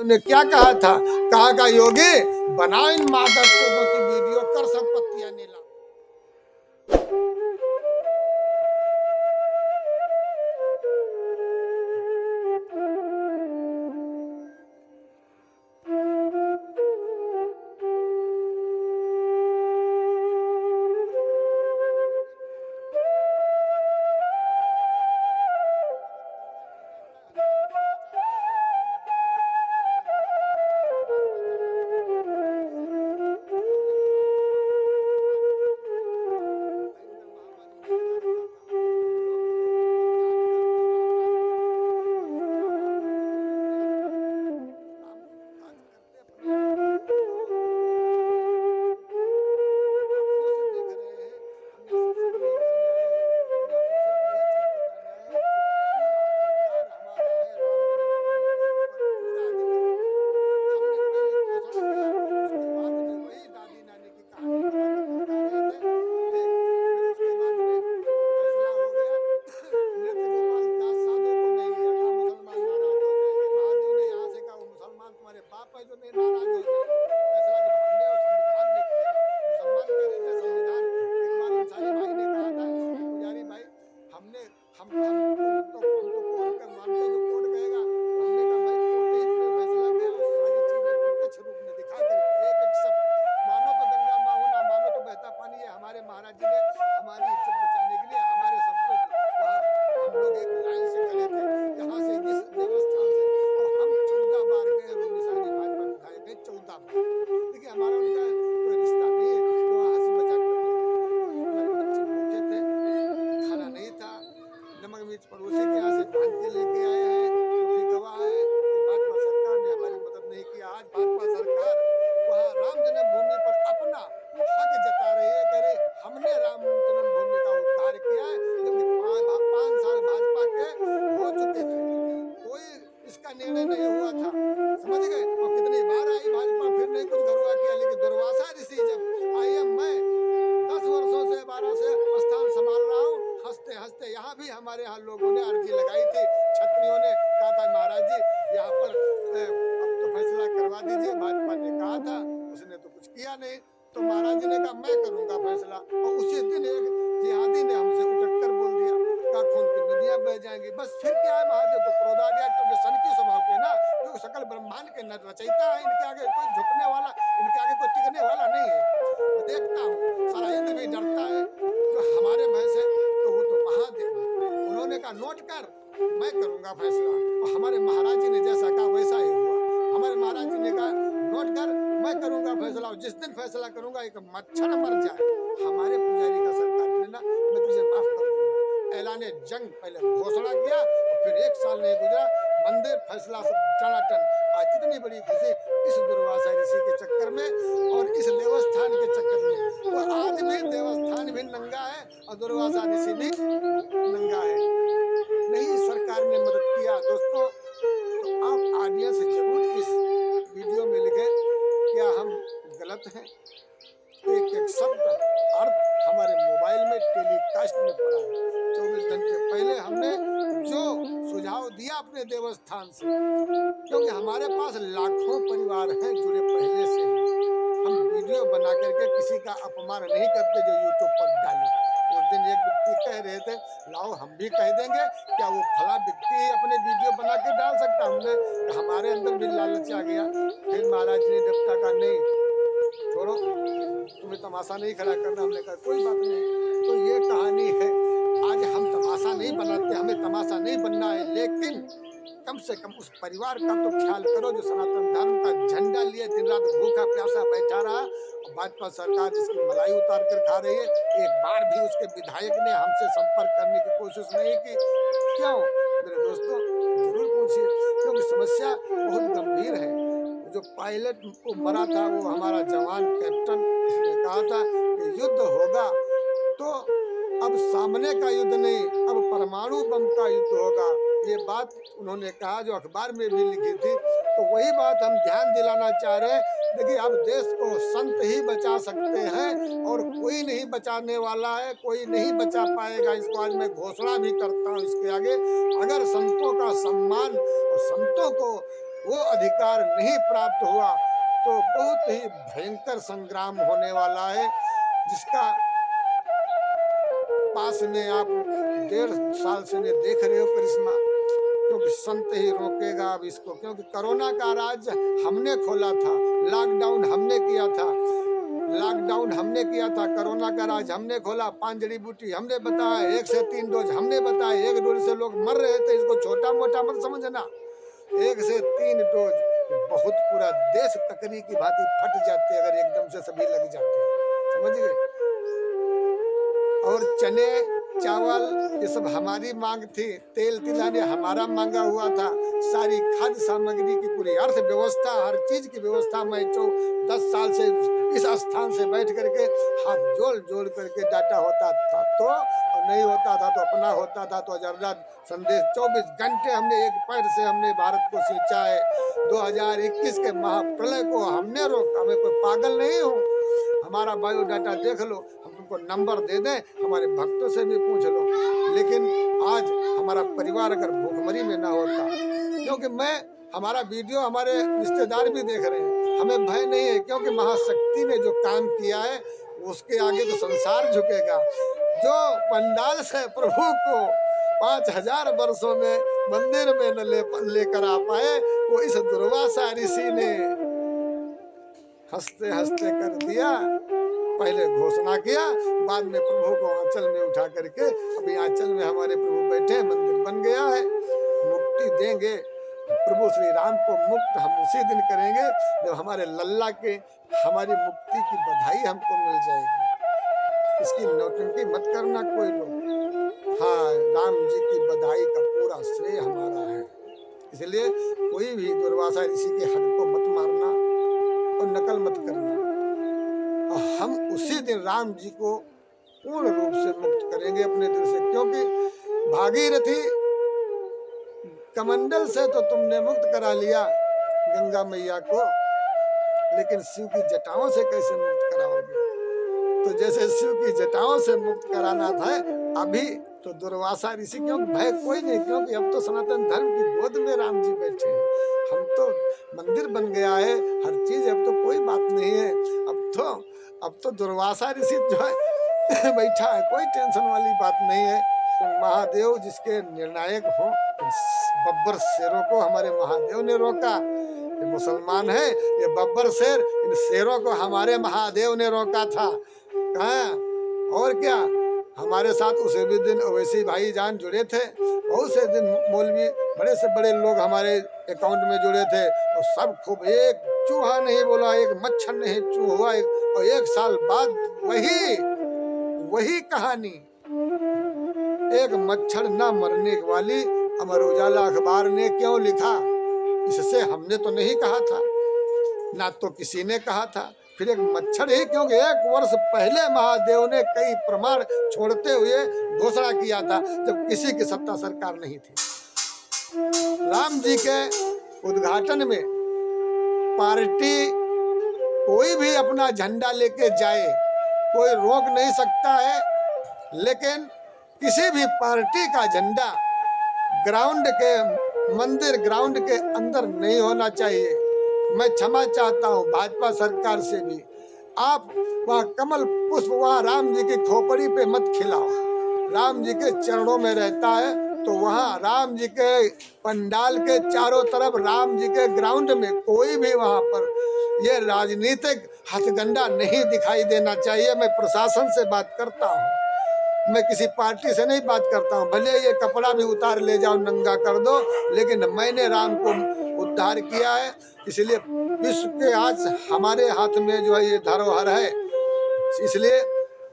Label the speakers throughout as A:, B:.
A: ने क्या कहा था, कहा योगी बनाओ इन मादक की वीडियो, कर संपत्तियां नीलाम। पड़ोसी के यहाँ से भाग के लेके आए हैं, जो भी गवाह है कि भाजपा सरकार ने हमारी मदद नहीं की। आज भाजपा सरकार वहाँ राम जन्मभूमि पर अपना हक जता रही है, कह रही हमने राम जन्मभूमि का उद्धार किया है, जबकि 5 साल भाजपा के हो चुके थे, कोई इसका निर्णय नहीं हुआ था, समझ गए। और कितनी बार आई भाजपा, फिर नहीं कुछ घरुआ किया। लेकिन दुर्वासा ऋषि जब आई, मैं 10 वर्षों से 12 से स्थान संभाल रहा हूँ, हंसते हंसते यहाँ भी हमारे यहाँ लोगों ने अर्जी लगाई थी, छत्रियों ने कहा था महाराज जी यहाँ पर अब तो फैसला करवा दीजिए। भाजपा ने कहा था, उसने तो कुछ किया नहीं, तो महाराज जी ने कहा मैं करूंगा फैसला। और उसी दिन एक जिहादी ने हमसे उठक कर बोल दिया, कहा खून की नदियां बह जाएंगी। बस फिर क्या है, महादेव को क्रोध आ गया, क्योंकि सन की स्वभाव के ना, जो सकल ब्रह्मांड के न रचयिता है, इनके आगे कोई झुकने वाला, इनके आगे कोई टिकने वाला नहीं है। मैं देखता हूँ सारा इंद्र भी डरता है जो हमारे भय से, तो वो तो महादेव है। उन्होंने कहा नोट कर, मैं करूंगा फैसला। और हमारे महाराज जी ने जैसा कहा वैसा ही हुआ। हमारे महाराज जी ने कहा नोट कर, मैं करूंगा फैसला, और जिस दिन फैसला करूंगा एक मच्छर मर जाए, हमारे पुजारी का सरकार लेना, मैं तुझे माफ कर दूंगा। ऐलाने जंग पहले घोषणा किया, और फिर 1 साल नहीं गुजरा, मंदिर फैसला सब टनाटन। आज कितनी बड़ी खुशी इस दुर्वासा ऋषि के चक्कर में और इस देवस्थान के चक्कर में। तो आज भी देवस्थान भी नंगा है और दुर्वासा ऋषि भी नंगा है। नहीं सरकार ने मदद किया दोस्तों। तो आप ऑडियंस जरूर इस वीडियो में लिखें, क्या हम गलत हैं? एक एक शब्द अर्थ हमारे मोबाइल में टेलीकास्ट में पड़ा है। 24 घंटे पहले हमने जो सुझाव दिया अपने देवस्थान से, क्योंकि हमारे पास लाखों परिवार हैं जुड़े पहले से ही। हम वीडियो बना करके किसी का अपमान नहीं करते जो यूट्यूब पर डाले। उस दिन एक व्यक्ति कह रहे थे लाओ हम भी कह देंगे, क्या वो फला व्यक्ति अपने वीडियो बना के डाल सकता? हमने हमारे अंदर भी लालच आ गया। फिर महाराज जी ने देवता का नहीं छोड़ो, तुम्हें तमाशा नहीं खड़ा करना। हमने कहा कोई बात नहीं। तो ये कहानी है। आज हम तमाशा नहीं बनाते, हमें तमाशा नहीं बनना है, लेकिन कम से कम उस परिवार का तो ख्याल करो जो सनातन धर्म का झंडा लिए दिन रात भूखा प्यासा बैठा रहा। और भाजपा सरकार जिसकी मलाई उतार कर खा रही है, एक बार भी उसके विधायक ने हमसे संपर्क करने की कोशिश नहीं की। क्यों मेरे दोस्तों, जरूर पूछिए, क्योंकि समस्या बहुत गंभीर है। जो पायलट को मरा था वो हमारा जवान कैप्टन, उसने कहा था कि युद्ध होगा तो अब सामने का युद्ध नहीं, अब परमाणु बम का युद्ध होगा। ये बात उन्होंने कहा जो अखबार में भी लिखी थी। तो वही बात हम ध्यान दिलाना चाह रहे हैं। देखिए अब देश को संत ही बचा सकते हैं और कोई नहीं बचाने वाला है, कोई नहीं बचा पाएगा। इसको आज मैं घोषणा भी करता हूँ इसके आगे। अगर संतों का सम्मान और संतों को वो अधिकार नहीं प्राप्त हुआ तो बहुत ही भयंकर संग्राम होने वाला है, जिसका पास में आप 1.5 साल से ने देख रहे हो करिश्मा। क्योंकि संत ही रोकेगा अब इसको, क्योंकि कोरोना का राज हमने खोला था, लॉकडाउन हमने किया था, लॉकडाउन हमने किया था, कोरोना का राज हमने खोला, 5 जड़ी बूटी हमने बताया, 1 से 3 डोज हमने बताया, 1 डोज से लोग मर रहे थे, इसको छोटा मोटा मत समझना। 1 से 3 डोज बहुत पूरा देश ककरी की भांति फट जाते अगर एकदम से सभी लग जाते, समझ गए। और चने चावल ये सब हमारी मांग थी, तेल तिलाने हमारा मांगा हुआ था, सारी खाद्य सामग्री की पूरी अर्थव्यवस्था, हर चीज की व्यवस्था मैं 10 साल से इस स्थान से बैठ करके हाथ जोड़ जोड़ करके डाटा होता था तो, और नहीं होता था तो अपना होता था तो जर्रा संदेश 24 घंटे हमने एक पैर से हमने भारत को सींचा है। 2021 के महाप्रलय को हमने रोका, मैं कोई पागल नहीं हूँ, हमारा बायोडाटा देख लो, हम तुमको नंबर दे दें, हमारे भक्तों से भी पूछ लो। लेकिन आज हमारा परिवार अगर भूखमरी में ना होता, क्योंकि हमारा वीडियो हमारे रिश्तेदार भी देख रहे हैं, हमें भय नहीं है, क्योंकि महाशक्ति ने जो काम किया है उसके आगे तो संसार झुकेगा। जो पंडाल से प्रभु को 5000 वर्षों में मंदिर में न लेकर आ पाए, वो इस दुर्वासा ऋषि ने हंसते हंसते कर दिया। पहले घोषणा किया, बाद में प्रभु को आंचल में उठा करके, अभी आंचल में हमारे प्रभु बैठे, मंदिर बन गया है। मुक्ति देंगे प्रभु श्री राम को, मुक्त हम उसी दिन करेंगे जब हमारे लल्ला के हमारी मुक्ति की बधाई हमको मिल जाएगी। इसकी नौटंकी मत करना कोई लोग। हाँ, राम जी की बधाई का पूरा श्रेय हमारा है, इसलिए कोई भी दुर्वासा ऋषि के हक को मत मारना और नकल मत करना। और हम उसी दिन राम जी को पूर्ण रूप से मुक्त करेंगे अपने दिल से, क्योंकि भागीरथी कमंडल से तो तुमने मुक्त करा लिया गंगा मैया को, लेकिन शिव की जटाओं से कैसे मुक्त कराओगे। तो जैसे शिव की जटाओं से मुक्त कराना था, अभी तो दुर्वासा ऋषि, क्योंकि भय कोई नहीं, क्योंकि अब तो सनातन धर्म की गोद में राम जी बैठे हैं, हम तो मंदिर बन गया है, हर चीज, अब तो कोई बात नहीं है। अब तो दुर्वासा ऋषि जो है बैठा है, कोई टेंशन वाली बात नहीं है। तो महादेव जिसके निर्णायक हो, बब्बर शेरों को हमारे महादेव ने रोका। ये मुसलमान है, ये बब्बर शेर, इन शेरों को हमारे महादेव ने रोका था। और क्या, हमारे साथ उसे भी दिन ओवैसी भाई जान जुड़े थे, बहुत से दिन मौलवी बड़े से बड़े लोग हमारे अकाउंट में जुड़े थे, और सब खूब, एक चूहा नहीं बोला, एक मच्छर नहीं चू हुआ, और 1 साल बाद वही कहानी, एक मच्छर न मरने वाली अमर उजाला अखबार ने क्यों लिखा। इससे हमने तो नहीं कहा था, ना तो किसी ने कहा था, फिर एक मच्छर ही, क्योंकि 1 वर्ष पहले महादेव ने कई प्रमाण छोड़ते हुए घोषणा किया था, जब किसी की सत्ता सरकार नहीं थी। राम जी के उद्घाटन में पार्टी कोई भी अपना झंडा लेके जाए, कोई रोक नहीं सकता है, लेकिन किसी भी पार्टी का झंडा ग्राउंड के, मंदिर ग्राउंड के अंदर नहीं होना चाहिए। मैं क्षमा चाहता हूँ भाजपा सरकार से भी, आप वहाँ कमल पुष्प वहाँ राम जी की खोपड़ी पे मत खिलाओ, राम जी के चरणों में रहता है, तो वहाँ राम जी के पंडाल के चारों तरफ, राम जी के ग्राउंड में कोई भी वहाँ पर ये राजनीतिक हथगंडा नहीं दिखाई देना चाहिए। मैं प्रशासन से बात करता हूँ, मैं किसी पार्टी से नहीं बात करता हूँ, भले ये कपड़ा भी उतार ले जाओ, नंगा कर दो, लेकिन मैंने राम को उद्धार किया है, इसलिए विश्व के आज हमारे हाथ में जो है ये धरोहर है, इसलिए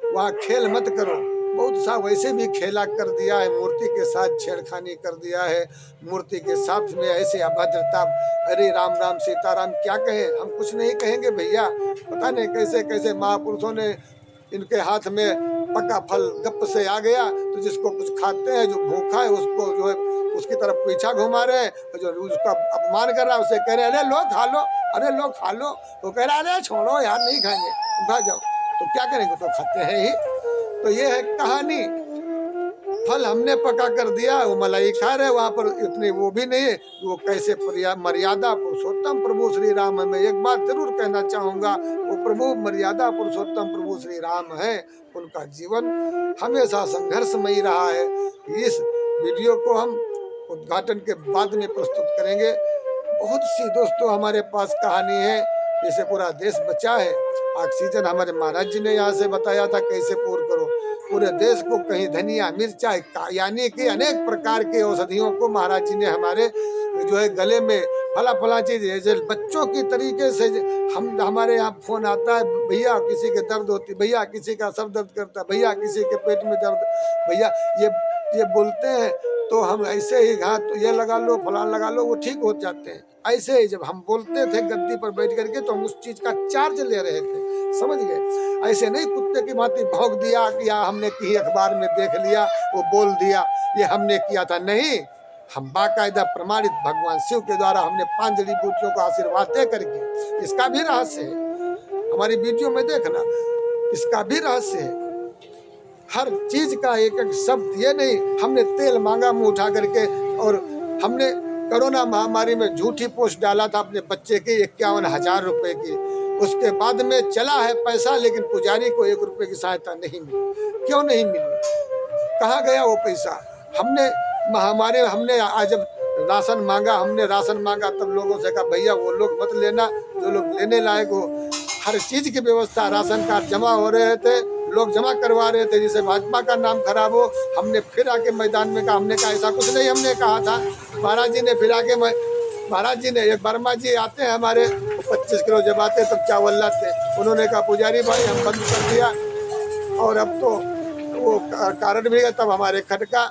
A: वहाँ खेल मत करो। बहुत सा वैसे भी खेला कर दिया है, मूर्ति के साथ छेड़खानी कर दिया है, मूर्ति के साथ में ऐसे अभद्रता, अरे राम राम सीताराम क्या कहें, हम कुछ नहीं कहेंगे भैया। पता नहीं कैसे कैसे महापुरुषों ने इनके हाथ में पका फल गप से आ गया, तो जिसको कुछ खाते हैं, जो भूखा है उसको जो है उसकी तरफ पीछा घुमा रहे हैं, जो उसका अपमान कर रहा है उसे कह रहे अरे लो खा लो, अरे लो खा लो, वो कह रहा अरे छोड़ो यार नहीं खाएंगे, खा जाओ, तो क्या करेंगे, तो खाते हैं ही। तो ये है कहानी। फल हमने पका कर दिया, वो मलाई खा रहे, वहां पर इतने वो भी नहीं है। वो कैसे मर्यादा पुरुषोत्तम प्रभु श्री राम है। मैं एक बात जरूर कहना चाहूंगा, वो प्रभु मर्यादा पुरुषोत्तम प्रभु श्री राम है, उनका जीवन हमेशा संघर्षमयी रहा है। इस वीडियो को हम उद्घाटन के बाद में प्रस्तुत करेंगे। बहुत सी दोस्तों हमारे पास कहानी है, जिसे पूरा देश बचा है। ऑक्सीजन हमारे महाराज जी ने यहाँ से बताया था कैसे पूर्ण करो। पूरे देश को कहीं धनिया मिर्चा यानी कि अनेक प्रकार के औषधियों को महाराज जी ने हमारे जो है गले में फला चीज जैसे बच्चों की तरीके से हमारे यहाँ फोन आता है, भैया किसी के दर्द होती, भैया किसी का सर दर्द करता, भैया किसी के पेट में दर्द, भैया ये बोलते हैं तो हम ऐसे ही हाँ तो ये लगा लो फलान लगा लो, वो ठीक हो जाते हैं। ऐसे ही जब हम बोलते थे गद्दी पर बैठ करके तो हम उस चीज का चार्ज ले रहे थे, समझ गए। ऐसे नहीं कुत्ते की भांति भौंक दिया कि हमने कहीं अखबार में देख लिया वो बोल दिया ये हमने किया था, नहीं। हम बाकायदा प्रमाणित भगवान शिव के द्वारा हमने 5 जड़ी बूटियों को आशीर्वाद दे करके, इसका भी रहस्य है, हमारी वीडियो में देखना, इसका भी रहस्य है। हर चीज का एक एक शब्द, ये नहीं हमने तेल मांगा मुंह उठा करके, और हमने कोरोना महामारी में झूठी पोस्ट डाला था अपने बच्चे की 51,000 रुपए की, उसके बाद में चला है पैसा, लेकिन पुजारी को 1 रुपए की सहायता नहीं मिली। क्यों नहीं मिली, कहाँ गया वो पैसा? हमने महामारी हमने आज जब राशन मांगा, हमने राशन मांगा तब लोगों से कहा भैया वो लोग मत लेना जो लोग लेने लायक हो। हर चीज की व्यवस्था, राशन कार्ड जमा हो रहे थे, लोग जमा करवा रहे थे जिससे भाजपा का नाम खराब हो। हमने फिर आके मैदान में कहा, हमने कहा ऐसा कुछ नहीं, हमने कहा था। महाराज जी ने फिर आके महाराज जी ने एक वर्मा जी आते हैं हमारे, 25 किलो जब आते तब चावल लाते, उन्होंने कहा पुजारी भाई हम बंद कर दिया, और अब तो वो कारण भी है। तब हमारे खटका,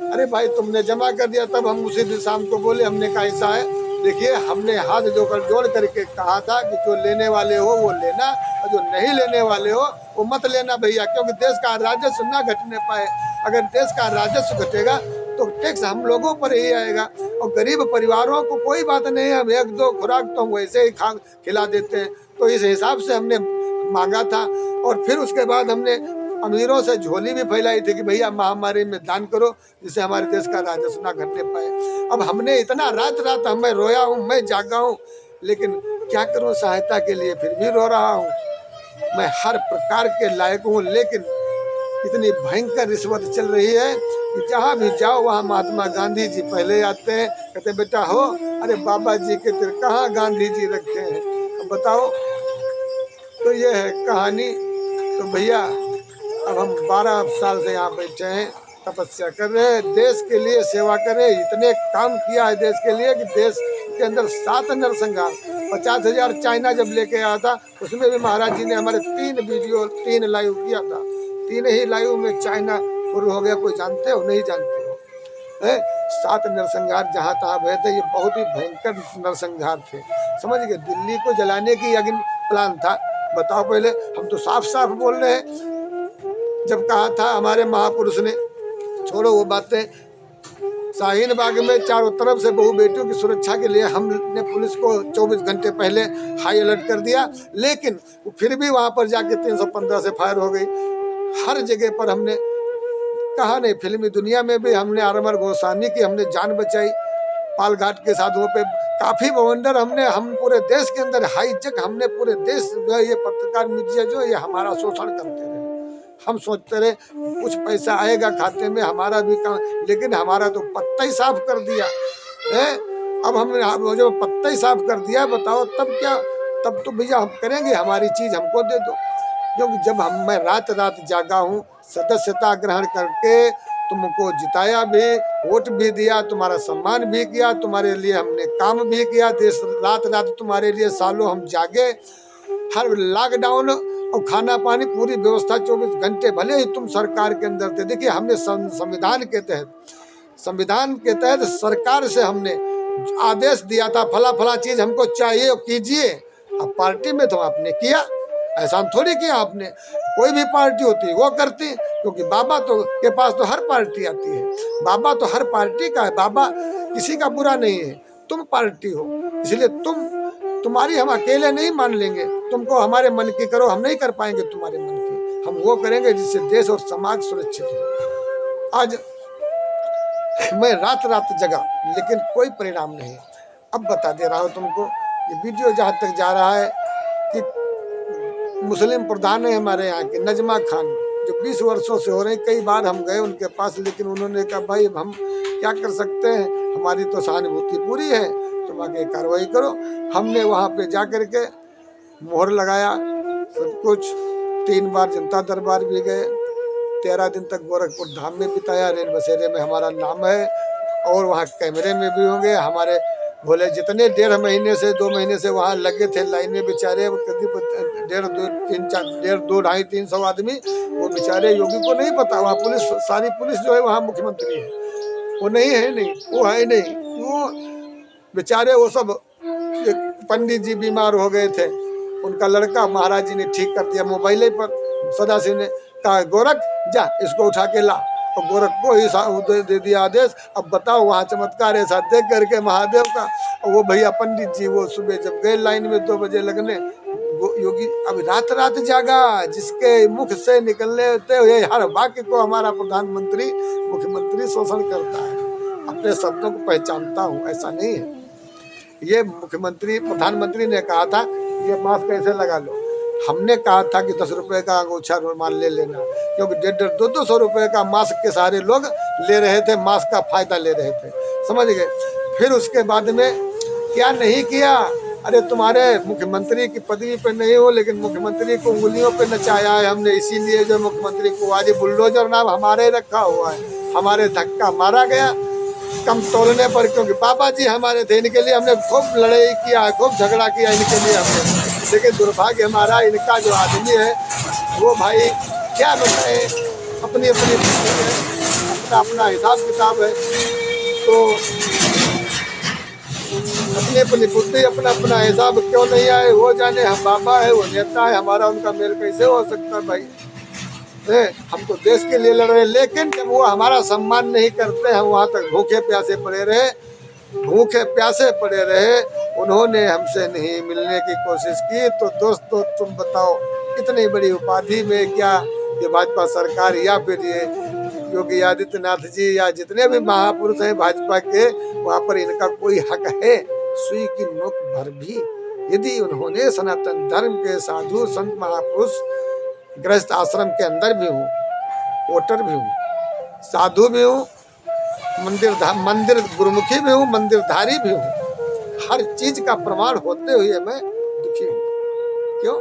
A: अरे भाई तुमने जमा कर दिया, तब हम उसी दिन शाम को बोले, हमने कहा ऐसा है, देखिए हमने हाथ जोड़ करके कहा था कि जो लेने वाले हो वो लेना, और जो नहीं लेने वाले हो वो मत लेना भैया, क्योंकि देश का राजस्व ना घटने पाए। अगर देश का राजस्व घटेगा तो टैक्स हम लोगों पर ही आएगा, और गरीब परिवारों को कोई बात नहीं है, हम 1-2 खुराक तो हम वैसे ही खिला देते हैं। तो इस हिसाब से हमने मांगा था, और फिर उसके बाद हमने अमीरों से झोली भी फैलाई थी कि भैया महामारी में दान करो जिससे हमारे देश का राजस्व ना घटने पाए। अब हमने इतना रात मैं रोया हूँ, मैं जागा हूँ, लेकिन क्या करूँ सहायता के लिए फिर भी रो रहा हूँ। मैं हर प्रकार के लायक हूँ, लेकिन इतनी भयंकर रिश्वत चल रही है कि जहाँ भी जाओ वहाँ महात्मा गांधी जी पहले आते हैं, कहते बेटा हो, अरे बाबा जी के तेरे कहाँ गांधी जी रखे हैं, अब बताओ। तो ये है कहानी। तो भैया अब हम 12 साल से यहाँ बैठे हैं, तपस्या कर रहे हैं, देश के लिए सेवा कर रहे हैं। इतने काम किया है देश के लिए कि देश के अंदर 7 नरसंहार, 50,000 चाइना जब लेके आया था, उसमें भी महाराज जी ने हमारे 3 वीडियो 3 लाइव किया था। 3 ही लाइव में चाइना शुरू हो गया। कोई जानते हो? नहीं जानते हो? 7 नरसंहार जहाँ तहाँ भय थे, ये बहुत ही भयंकर नरसंहार थे, समझ गए। दिल्ली को जलाने की अग्नि प्लान था। बताओ पहले, हम तो साफ साफ बोल रहे हैं। जब कहा था हमारे महापुरुष ने, छोड़ो वो बातें, शाहीन बाग में चारों तरफ से बहु बेटियों की सुरक्षा के लिए हमने पुलिस को 24 घंटे पहले हाई अलर्ट कर दिया, लेकिन फिर भी वहां पर जाके 315 से फायर हो गई। हर जगह पर हमने कहा नहीं, फिल्मी दुनिया में भी हमने आरमर गोस्वामी की हमने जान बचाई, पालघाट के साधुओं पे काफी बवंडर हम पूरे देश के अंदर हाईजेक, हमने पूरे देश जो है ये पत्रकार मीडिया जो ये हमारा शोषण करते रहे। हम सोचते रहे कुछ पैसा आएगा खाते में, हमारा भी काम, लेकिन हमारा तो पत्ता ही साफ कर दिया है। अब हमने जो पत्ता ही साफ कर दिया, बताओ तब क्या, तब तो भैया हम करेंगे, हमारी चीज हमको दे दो। क्योंकि जब मैं रात जागा हूँ, सदस्यता ग्रहण करके तुमको जिताया भी, वोट भी दिया, तुम्हारा सम्मान भी किया, तुम्हारे लिए हमने काम भी किया, देश रात तुम्हारे लिए सालों हम जागे। हर लॉकडाउन और खाना पानी पूरी व्यवस्था 24 घंटे, भले ही तुम सरकार के अंदर थे। देखिए हमने संविधान के तहत सरकार से हमने आदेश दिया था, फला चीज हमको चाहिए कीजिए। अब पार्टी में तो आपने किया, ऐसा थोड़ी किया आपने। कोई भी पार्टी होती है वो करती, क्योंकि बाबा तो के पास तो हर पार्टी आती है, बाबा तो हर पार्टी का है, बाबा किसी का बुरा नहीं है, तुम पार्टी हो, इसलिए तुम्हारी हम अकेले नहीं मान लेंगे। तुमको हमारे मन की करो, हम नहीं कर पाएंगे तुम्हारे मन की, हम वो करेंगे जिससे देश और समाज सुरक्षित हो। आज मैं रात रात जगा लेकिन कोई परिणाम नहीं। अब बता दे रहा हूँ तुमको, ये वीडियो जहाँ तक जा रहा है कि मुस्लिम प्रधान है हमारे यहाँ के नजमा खान, जो 20 वर्षों से हो रहे, कई बार हम गए उनके पास, लेकिन उन्होंने कहा भाई अब हम क्या कर सकते हैं, हमारी तो सहानुभूति पूरी है, तुम आगे कार्रवाई करो। हमने वहाँ पे जा कर के मोहर लगाया सब कुछ, 3 बार जनता दरबार भी गए, 13 दिन तक गोरखपुर धाम में बिताया, रेन बसेरे में हमारा नाम है, और वहाँ कैमरे में भी होंगे हमारे बोले जितने 1.5 महीने से 2 महीने से वहाँ लगे थे लाइन में बेचारे, करीब 200-300 आदमी, वो बेचारे योगी को नहीं पता, वहाँ पुलिस, सारी पुलिस जो है वहाँ मुख्यमंत्री है, वो नहीं है, नहीं वो है नहीं, वो बेचारे वो सब, पंडित जी बीमार हो गए थे, उनका लड़का महाराज जी ने ठीक कर दिया मोबाइल पर, सदाशिव ने कहा गोरख जा इसको उठा के ला, और गोरख को ही दे दिया आदेश। अब बताओ वहाँ चमत्कार ऐसा देख करके महादेव का, और वो भैया पंडित जी वो सुबह जब गए लाइन में 2 बजे लगने, योगी अब रात रात जागा, जिसके मुख से निकलने हुए हर वाक्य को हमारा प्रधानमंत्री मुख्यमंत्री शोषण करता है, अपने शब्दों को पहचानता हूँ, ऐसा नहीं है। ये मुख्यमंत्री प्रधानमंत्री ने कहा था ये मास्क कैसे लगा लो, हमने कहा था कि 10 रुपए का अंगूछा रुमाल ले लेना, क्योंकि 150-200 रुपए का मास्क के सारे लोग ले रहे थे, मास्क का फायदा ले रहे थे, समझ गए। फिर उसके बाद में क्या नहीं किया, अरे तुम्हारे मुख्यमंत्री की पदवी पे नहीं हो, लेकिन मुख्यमंत्री को उंगलियों पे नचाया है हमने, इसीलिए जो मुख्यमंत्री को आज बुलडोजर नाम हमारे रखा हुआ है, हमारे धक्का मारा गया कम तोड़ने पर, क्योंकि बाबा जी हमारे थे, इनके लिए हमने खूब लड़ाई किया, खूब झगड़ा किया इनके लिए हमने, लेकिन दुर्भाग्य हमारा इनका जो आदमी है वो भाई क्या बताए, अपनी अपनी अपना अपना हिसाब किताब है, तो अपनी अपनी बुद्धि अपना अपना हिसाब क्यों नहीं आए वो जाने, हम बाबा है वो नेता है, हमारा उनका मेल कैसे हो सकता है भाई, हम तो देश के लिए लड़ रहे, लेकिन जब वो हमारा सम्मान नहीं करते, हम वहाँ तक भूखे प्यासे पड़े रहे, भूखे प्यासे पड़े रहे, उन्होंने हमसे नहीं मिलने की कोशिश की। तो दोस्तों तुम बताओ इतनी बड़ी उपाधि में क्या ये भाजपा सरकार या फिर ये योगी आदित्यनाथ जी या जितने भी महापुरुष हैं भाजपा के, वहाँ पर इनका कोई हक है सुई की नोक भर भी? यदि उन्होंने सनातन धर्म के साधु संत महापुरुष गृहस्थ आश्रम के अंदर भी हूँ, वोटर भी हूँ, साधु भी हूँ, मंदिर गुरुमुखी भी हूँ, मंदिरधारी भी हूँ, हर चीज का प्रमाण होते हुए मैं दुखी हूँ। क्यों?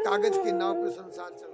A: कागज की नाव पे संसार चल